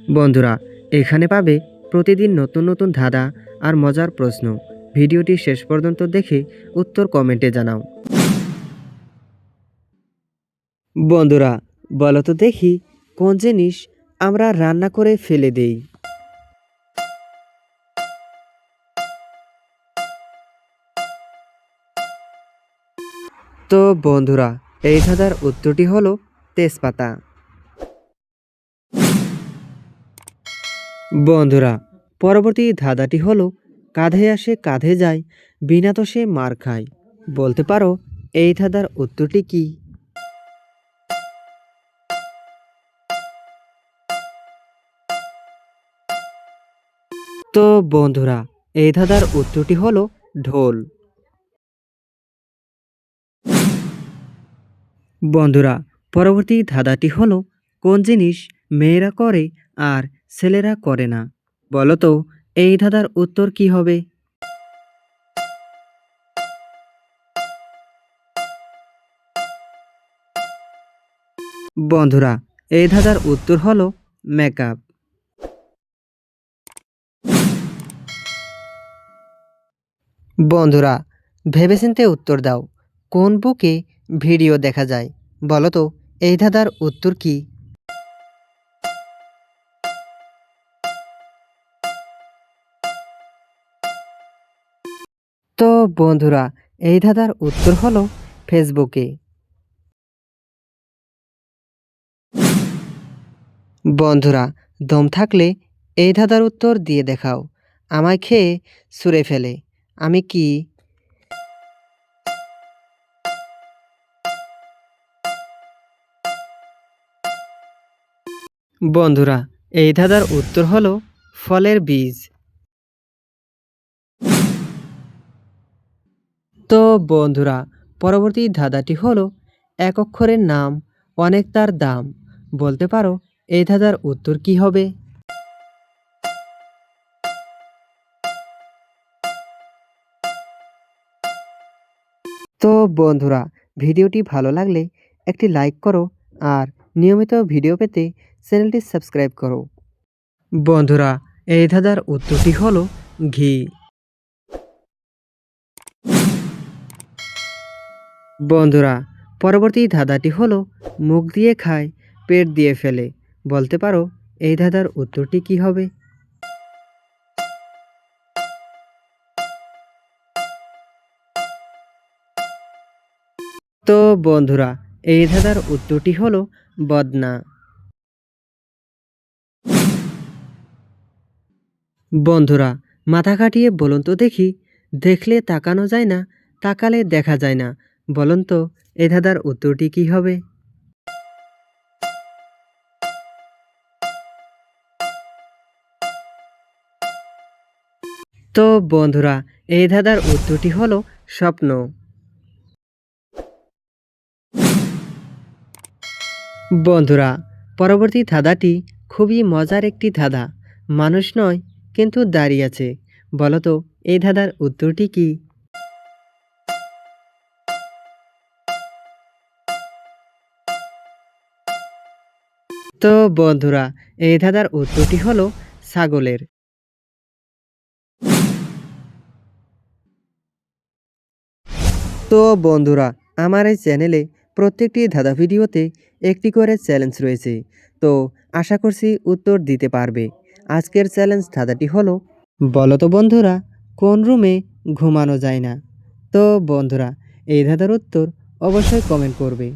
বন্ধুরা, এখানে পাবে প্রতিদিন নতুন নতুন ধাঁধা আর মজার প্রশ্ন। ভিডিওটি শেষ পর্যন্ত দেখে উত্তর কমেন্টে জানাও। বন্ধুরা, বলো তো দেখি কোন জিনিস আমরা রান্না করে ফেলে দেই? তো বন্ধুরা, এই ধাঁধার উত্তরটি হলো তেজপাতা। বন্ধুরা, পরবর্তী ধাঁধাটি হলো কাঁধে আসে কাঁধে যায়, বিনা দোষে মার খায়। বলতে পারো এই ধাঁধার উত্তরটি কি? তো বন্ধুরা, এই ধাঁধার উত্তরটি হলো ঢোল। বন্ধুরা, পরবর্তী ধাঁধাটি হলো কোন জিনিস মেয়েরা করে আর ছেলেরা করে না? বলো তো এই ধাঁধার উত্তর কি হবে? বন্ধুরা, এই ধাঁধার উত্তর হলো মেকআপ। বন্ধুরা, ভেবেচিন্তে উত্তর দাও। কোন বুকে ভিডিও দেখা যায়? বলো তো এই ধাঁধার উত্তর কি? তো বন্ধুরা, এই ধাঁধার উত্তর হলো ফেসবুকে। বন্ধুরা, দম থাকলে এই ধাঁধার উত্তর দিয়ে দেখাও। আমায় খেয়ে ছুঁড়ে ফেলে, আমি কি? বন্ধুরা, এই ধাঁধার উত্তর হলো ফলের বীজ। তো বন্ধুরা, পরবর্তী ধাঁধাটি হলো এক অক্ষরের নাম, অনেক তার দাম। বলতে পারো এই ধাঁধার উত্তর কি হবে? তো বন্ধুরা, ভিডিওটি ভালো লাগলে একটি লাইক করো আর নিয়মিত ভিডিও পেতে চ্যানেলটি সাবস্ক্রাইব করো। বন্ধুরা, এই ধাঁধার উত্তরটি হলো ঘি। বন্ধুরা, পরবর্তী ধাঁধাটি হলো মুখ দিয়ে খায়, পেট দিয়ে ফেলে। বলতে পারো এই ধাঁধার উত্তরটি কি হবে? তো বন্ধুরা, এই ধাঁধার উত্তরটি হলো বদনা। বন্ধুরা, মাথা খাটিয়ে বলুন তো দেখি, দেখলে তাকানো যায় না, তাকালে দেখা যায় না। বলুন তো এই ধাঁধার উত্তরটি কি হবে? তো বন্ধুরা, এই ধাঁধার উত্তরটি হলো স্বপ্ন। বন্ধুরা, পরবর্তী ধাঁধাটি খুবই মজার একটি ধাঁধা। মানুষ নয় কিন্তু দাঁড়িয়ে আছে। বলো তো এই ধাঁধার উত্তরটি কি? তো বন্ধুরা, এই ধাঁধার উত্তরটি হলো ছাগলের। তো বন্ধুরা, আমার এই চ্যানেলে প্রত্যেকটি ধাঁধা ভিডিওতে একটি করে চ্যালেঞ্জ রয়েছে। তো আশা করছি উত্তর দিতে পারবে। আজকের চ্যালেঞ্জ ধাঁধাটি হলো, বলো তো বন্ধুরা কোন রুমে ঘুমানো যায় না? তো বন্ধুরা, এই ধাঁধার উত্তর অবশ্যই কমেন্ট করবে।